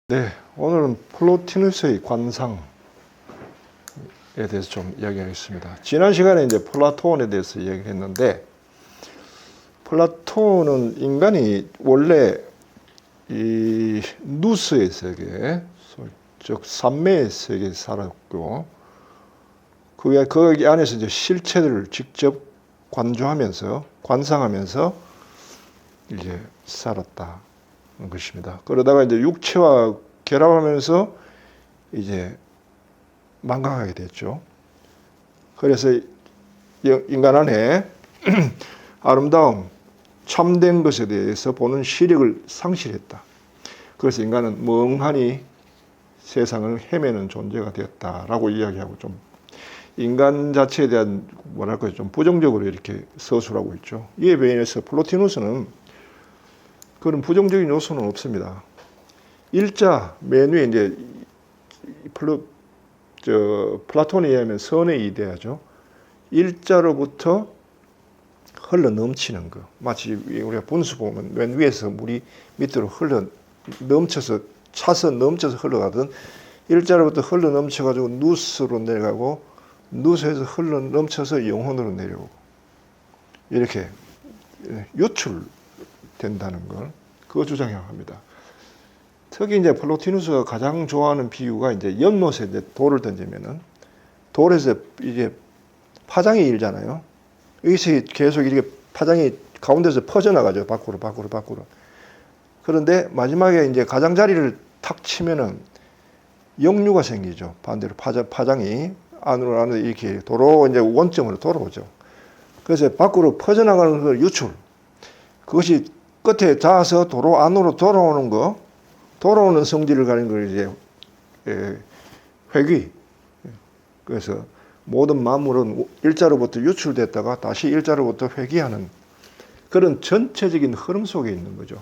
네, 오늘은 플로티누스의 관상에 대해서 좀 이야기하겠습니다. 지난 시간에 이제 플라톤에 대해서 이야기했는데, 플라톤은 인간이 원래 이 누스의 세계, 즉 삼매의 세계에 살았고, 거기 안에서 이제 실체들을 직접 관상하면서 이제 살았다는 것입니다. 그러다가 이제 육체와 결합하면서 이제 망각하게 됐죠. 그래서 인간 안에 아름다움, 참된 것에 대해서 보는 시력을 상실했다. 그래서 인간은 멍하니 세상을 헤매는 존재가 되었다라고 이야기하고, 좀 인간 자체에 대한 뭐랄까요, 좀 부정적으로 이렇게 서술하고 있죠. 이에 비해서 플로티누스는 그런 부정적인 요소는 없습니다. 일자 맨 위에 이제 플라톤에 의하면 선의 이데아죠. 일자로부터 흘러 넘치는 거. 마치 우리가 분수 보면 맨 위에서 물이 밑으로 차서 넘쳐서 흘러가던, 일자로부터 흘러 넘쳐가지고 누스로 내려가고, 누스에서 흘러 넘쳐서 영혼으로 내려오고, 이렇게 유출된다는 걸, 그거 주장합니다. 특히 이제 플로티누스가 가장 좋아하는 비유가 이제 연못에 이제 돌을 던지면은, 돌에서 이제 파장이 일잖아요. 여기서 계속 이렇게 파장이 가운데서 퍼져나가죠. 밖으로. 그런데 마지막에 이제 가장자리를 탁 치면은 역류가 생기죠. 반대로 파장이 안으로 이렇게 이제 원점으로 돌아오죠. 그래서 밖으로 퍼져나가는 걸 유출. 그것이 끝에 닿아서 도로 안으로 돌아오는 성질을 가진 걸 이제 회귀. 그래서 모든 만물은 일자로부터 유출됐다가 다시 일자로부터 회귀하는 그런 전체적인 흐름 속에 있는 거죠.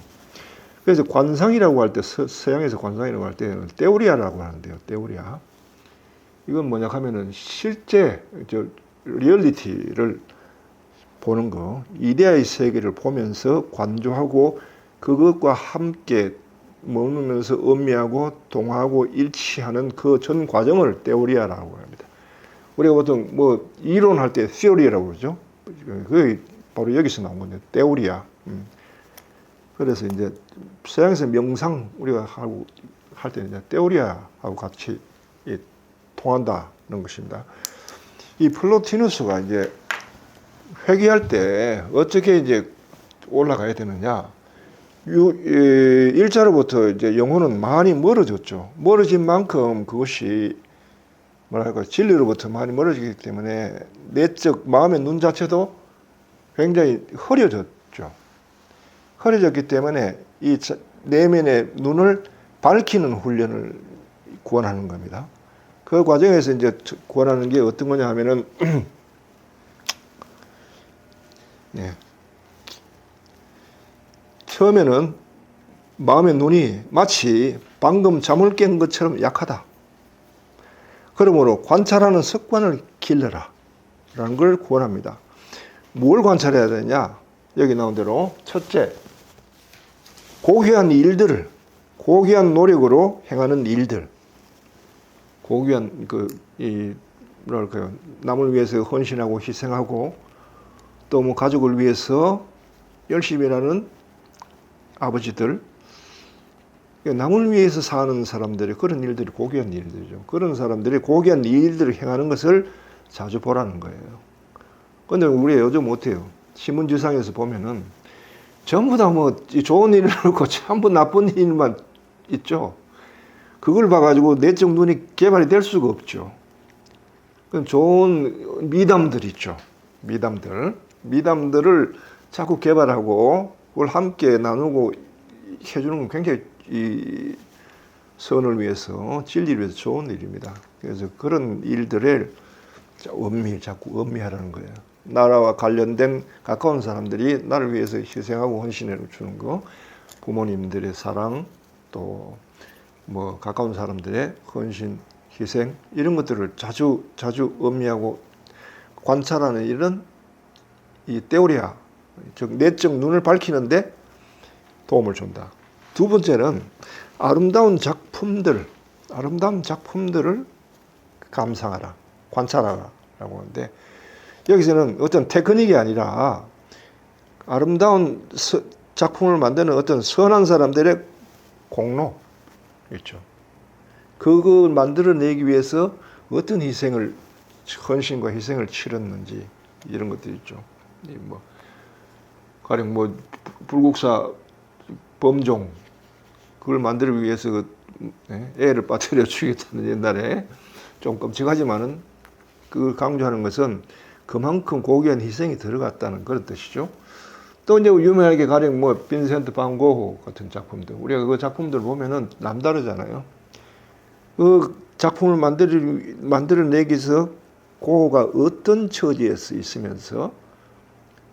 그래서 관상이라고 할 때, 서양에서 관상이라고 할 때는 테오리아라고 하는데요. 테오리아. 이건 뭐냐 하면은 실제 리얼리티를 보는 거, 이데아의 세계를 보면서 관조하고 그것과 함께 머무르면서 음미하고 동하고 일치하는 그 전 과정을 테오리아라고 합니다. 우리가 보통 뭐 이론할 때 theory라고 그러죠. 그게 바로 여기서 나온 건데, 테오리아. 그래서 이제 서양에서 명상 우리가 하고 할 때 이제 테오리아하고 같이 통한다는 것입니다. 이 플로티누스가 이제 회귀할 때 어떻게 이제 올라가야 되느냐? 일자로부터 이제 영혼은 많이 멀어졌죠. 멀어진 만큼 그것이 뭐랄까, 진리로부터 많이 멀어지기 때문에 내적 마음의 눈 자체도 굉장히 흐려졌죠. 흐려졌기 때문에 이 내면의 눈을 밝히는 훈련을 구원하는 겁니다. 그 과정에서 이제 구원하는 게 어떤 거냐 하면은, 네. 처음에는 마음의 눈이 마치 방금 잠을 깬 것처럼 약하다. 그러므로 관찰하는 습관을 길러라 라는 걸 구원합니다. 뭘 관찰해야 되냐? 여기 나온 대로 첫째, 고귀한 일들을, 고귀한 노력으로 행하는 일들, 고귀한 뭐랄까요, 남을 위해서 헌신하고 희생하고 또 뭐 가족을 위해서 열심히 일하는 아버지들, 남을 위해서 사는 사람들이, 그런 일들이 고귀한 일들이죠. 그런 사람들이 고귀한 일들을 행하는 것을 자주 보라는 거예요. 근데 우리가 요즘 어때요? 신문지상에서 보면은 전부 다 뭐 좋은 일을 놓고 전부 나쁜 일만 있죠. 그걸 봐가지고 내적 눈이 개발이 될 수가 없죠. 그럼 좋은 미담들 있죠. 미담들을 자꾸 개발하고 그걸 함께 나누고 해주는 건 굉장히 이 선을 위해서, 진리를 위해서 좋은 일입니다. 그래서 그런 일들을 자꾸 음미하라는 거예요. 나라와 관련된 가까운 사람들이 나를 위해서 희생하고 헌신해 주는 거, 부모님들의 사랑, 또 뭐 가까운 사람들의 헌신, 희생, 이런 것들을 자주 음미하고 관찰하는 일은 이 테오리아, 즉 내적 눈을 밝히는데 도움을 준다. 두 번째는 아름다운 작품 작품들, 아름다운 작품들을 감상하라, 관찰하라 라고 하는데, 여기서는 어떤 테크닉이 아니라 아름다운 작품을 만드는 어떤 선한 사람들의 공로 있죠. 그걸 만들어내기 위해서 어떤 헌신과 희생을 치렀는지 이런 것들이 있죠. 뭐 가령 뭐 불국사 범종 그걸 만들기 위해서 애를 빠뜨려 죽였다는 옛날에 좀 끔찍하지만은 그걸 강조하는 것은 그만큼 고귀한 희생이 들어갔다는 그런 뜻이죠. 또 이제 유명하게 가령 뭐 빈센트 반 고흐 같은 작품들, 우리가 그 작품들 보면은 남다르잖아요. 그 작품을 만들어내기 위해서 고흐가 어떤 처지에서 있으면서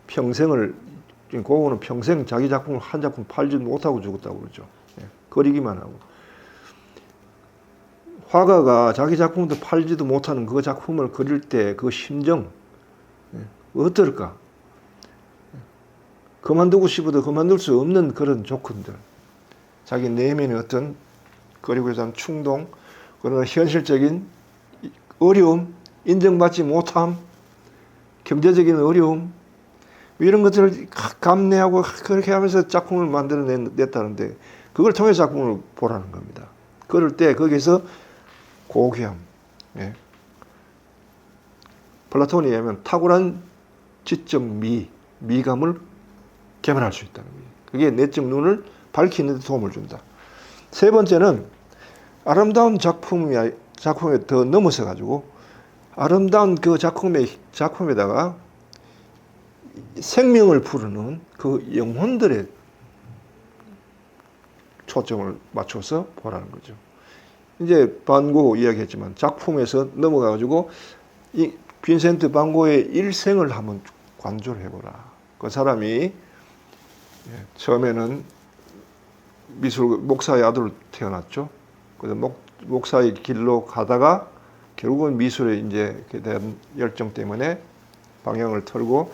고흐는 평생 자기 작품을 한 작품 팔지 못하고 죽었다고 그러죠. 그리기만 하고. 화가가 자기 작품도 팔지도 못하는 그 작품을 그릴 때 그 심정 어떨까? 그만두고 싶어도 그만둘 수 없는 그런 조건들, 자기 내면의 어떤 그리고 대한 충동, 그러나 현실적인 어려움, 인정받지 못함, 경제적인 어려움, 이런 것들을 감내하고 그렇게 하면서 작품을 만들어냈다는데, 그걸 통해 작품을 보라는 겁니다. 그럴 때 거기서 고귀함, 플라톤에 의하면 탁월한 지적 미감을 개발할 수 있다는 거예요. 그게 내적 눈을 밝히는 데 도움을 준다. 세 번째는 아름다운 작품에 더 넘어서 가지고 아름다운 그 작품에다가 생명을 부르는 그 영혼들의 초점을 맞춰서 보라는 거죠. 이제 반 고흐 이야기했지만 작품에서 넘어가 가지고 이 빈센트 반 고흐의 일생을 한번 관조를 해보라. 그 사람이 처음에는 목사의 아들로 태어났죠. 그래서 목사의 길로 가다가 결국은 미술에 이제 대한 열정 때문에 방향을 틀고,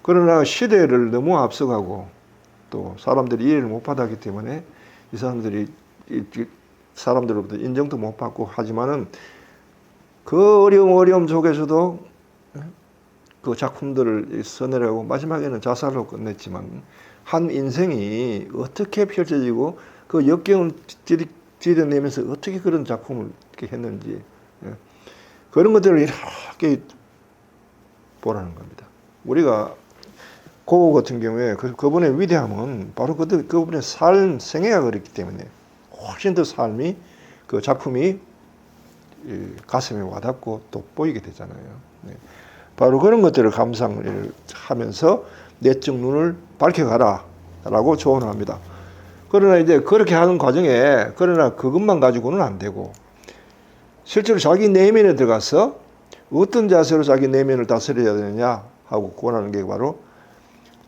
그러나 시대를 너무 앞서가고 또 사람들이 이해를 못 받았기 때문에 이 사람들로부터 인정도 못 받고 하지만은 그 어려움 속에서도 그 작품들을 써내려고 마지막에는 자살로 끝냈지만 한 인생이 어떻게 펼쳐지고 그 역경을 디뎌내면서 어떻게 그런 작품을 이렇게 했는지, 그런 것들을 이렇게 보라는 겁니다. 우리가 고흐 같은 경우에 그분의 위대함은 바로 그분의 생애가 그랬기 때문에 훨씬 더 삶이, 그 작품이 가슴에 와닿고 돋보이게 되잖아요. 바로 그런 것들을 감상을 하면서 내적 눈을 밝혀가라 라고 조언을 합니다. 그러나 이제 그렇게 하는 과정에, 그러나 그것만 가지고는 안 되고 실제로 자기 내면에 들어가서 어떤 자세로 자기 내면을 다스려야 되느냐 하고 권하는 게 바로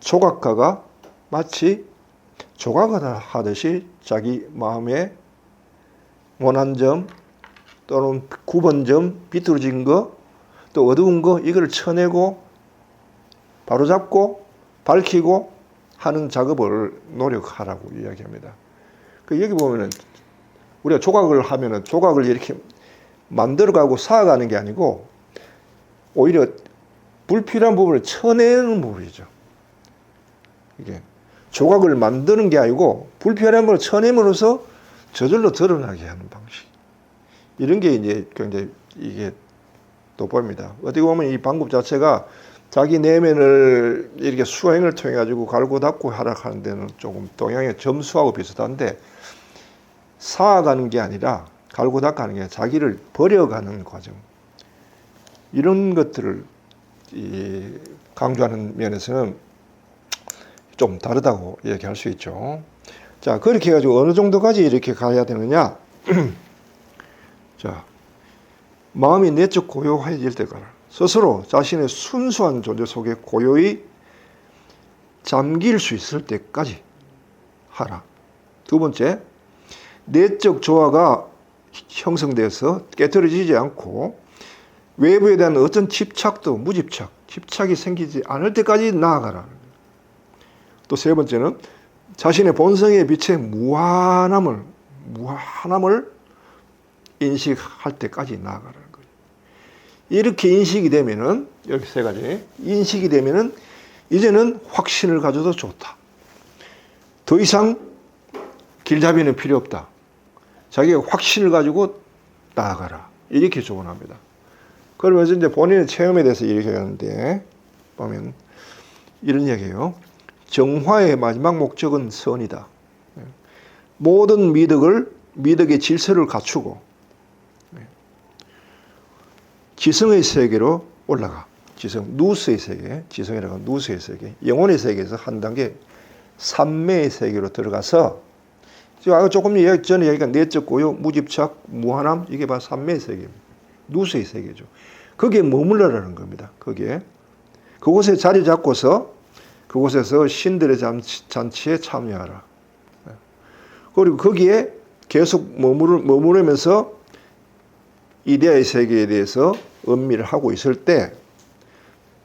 조각가가 마치 조각을 하듯이 자기 마음에 원한 점 또는 9번 점, 비뚤어진 거, 또 어두운 거, 이걸 쳐내고 바로잡고 밝히고 하는 작업을 노력하라고 이야기합니다. 여기 보면은 우리가 조각을 하면은 조각을 이렇게 만들어가고 쌓아가는 게 아니고 오히려 불필요한 부분을 쳐내는 부분이죠. 이게 조각을 만드는 게 아니고 불필요한 걸 쳐냄으로써 저절로 드러나게 하는 방식. 이런 게 이제 굉장히 이게 돋보입니다. 어떻게 보면 이 방법 자체가 자기 내면을 이렇게 수행을 통해 가지고 갈고 닦고 하락하는 데는 조금 동양의 점수하고 비슷한데, 쌓아가는 게 아니라 갈고 닦아가는 게 아니라 자기를 버려가는 과정, 이런 것들을 강조하는 면에서는 좀 다르다고 얘기할 수 있죠. 자, 그렇게 해가지고 어느 정도까지 이렇게 가야 되느냐? 자, 마음이 내적 고요해질 때까지 스스로 자신의 순수한 존재 속에 고요히 잠길 수 있을 때까지 하라. 두 번째, 내적 조화가 형성돼서 깨트려지지 않고 외부에 대한 어떤 집착이 생기지 않을 때까지 나아가라. 또 세 번째는 자신의 본성의 빛의 무한함을 무한함을 인식할 때까지 나아가라는 거예요. 이렇게 인식이 되면은, 이렇게 세 가지 인식이 되면은 이제는 확신을 가져도 좋다. 더 이상 길잡이는 필요 없다. 자기가 확신을 가지고 나아가라. 이렇게 조언합니다. 그러면서 이제 본인의 체험에 대해서 얘기하는데 보면 이런 얘기예요. 정화의 마지막 목적은 선이다. 모든 미덕의 질서를 갖추고 지성의 세계로 올라가. 지성, 누스의 세계, 지성이라고 하는 누스의 세계, 영혼의 세계에서 한 단계 삼매의 세계로 들어가서 조금 전에 얘기가 내적 고요, 무집착, 무한함, 이게 바로 삼매의 세계입니다. 누스의 세계죠. 거기에 머물러라는 겁니다. 거기에. 그곳에 자리 잡고서 그곳에서 신들의 잔치에 참여하라. 그리고 거기에 계속 머무르면서 이데아의 세계에 대해서 음미를 하고 있을 때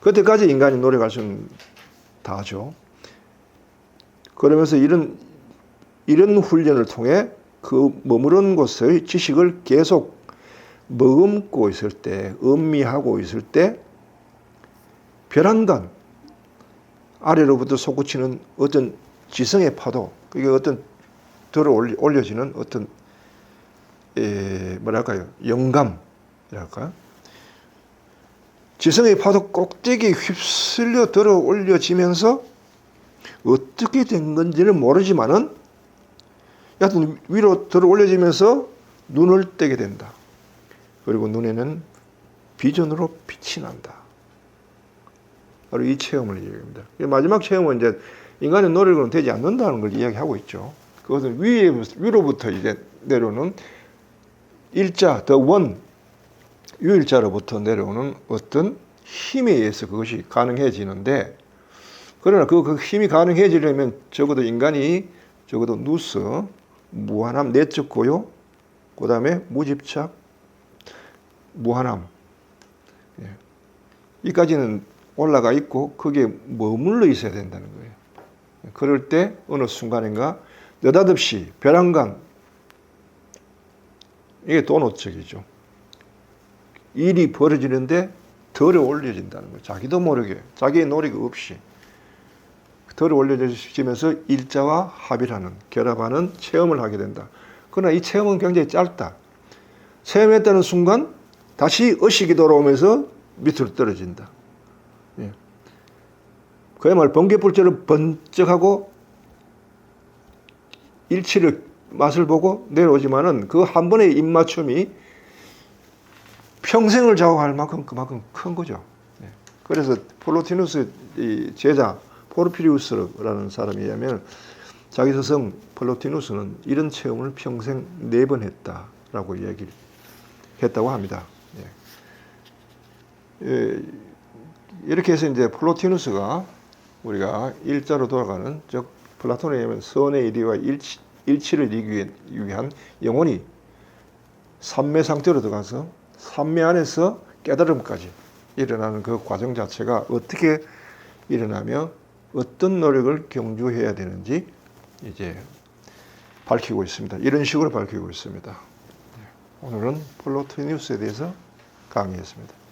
그때까지 인간이 노력할 수는 다죠. 그러면서 이런 훈련을 통해 그 머무른 곳의 지식을 계속 머금고 있을 때, 음미하고 있을 때 벼랑간 아래로부터 솟구치는 어떤 지성의 파도, 그게 어떤 들어 올려지는 어떤 뭐랄까요, 영감이랄까, 지성의 파도 꼭대기에 휩쓸려 들어 올려지면서 어떻게 된 건지는 모르지만은 여하튼 위로 들어 올려지면서 눈을 뜨게 된다. 그리고 눈에는 비전으로 빛이 난다. 바로 이 체험을 얘기합니다. 마지막 체험은 이제 인간의 노력으로는 되지 않는다는 걸 이야기하고 있죠. 그것은 위로부터 이제 내려오는 일자, the one, 유일자로부터 내려오는 어떤 힘에 의해서 그것이 가능해지는데, 그러나 그 힘이 가능해지려면 적어도 인간이 적어도 누스, 무한함, 내적 고요, 그 다음에 무집착, 무한함, 이까지는 올라가 있고 거기에 머물러 있어야 된다는 거예요. 그럴 때 어느 순간인가 느닷없이 벼랑간, 이게 도노적이죠. 일이 벌어지는데 덜어 올려진다는 거예요. 자기도 모르게, 자기의 노력 없이 덜어 올려지면서 일자와 합이라는, 결합하는 체험을 하게 된다. 그러나 이 체험은 굉장히 짧다. 체험했다는 순간 다시 의식이 돌아오면서 밑으로 떨어진다. 그야말로 번개불처럼 번쩍하고 일치를 맛을 보고 내려오지만은 그 한 번의 입맞춤이 평생을 좌우할 만큼 그만큼 큰 거죠. 그래서 플로티누스 제자 포르피리우스라는 사람에 의하면 자기 스승 플로티누스는 이런 체험을 평생 4번 했다라고 이야기를 했다고 합니다. 이렇게 해서 이제 플로티누스가 우리가 일자로 돌아가는, 즉 플라톤에 의하면 선의 이리와 일치를 이루기 위한 영혼이 삼매 상태로 들어가서 삼매 안에서 깨달음까지 일어나는 그 과정 자체가 어떻게 일어나며 어떤 노력을 경주해야 되는지 이제 밝히고 있습니다. 이런 식으로 밝히고 있습니다. 오늘은 플로티누스에 대해서 강의했습니다.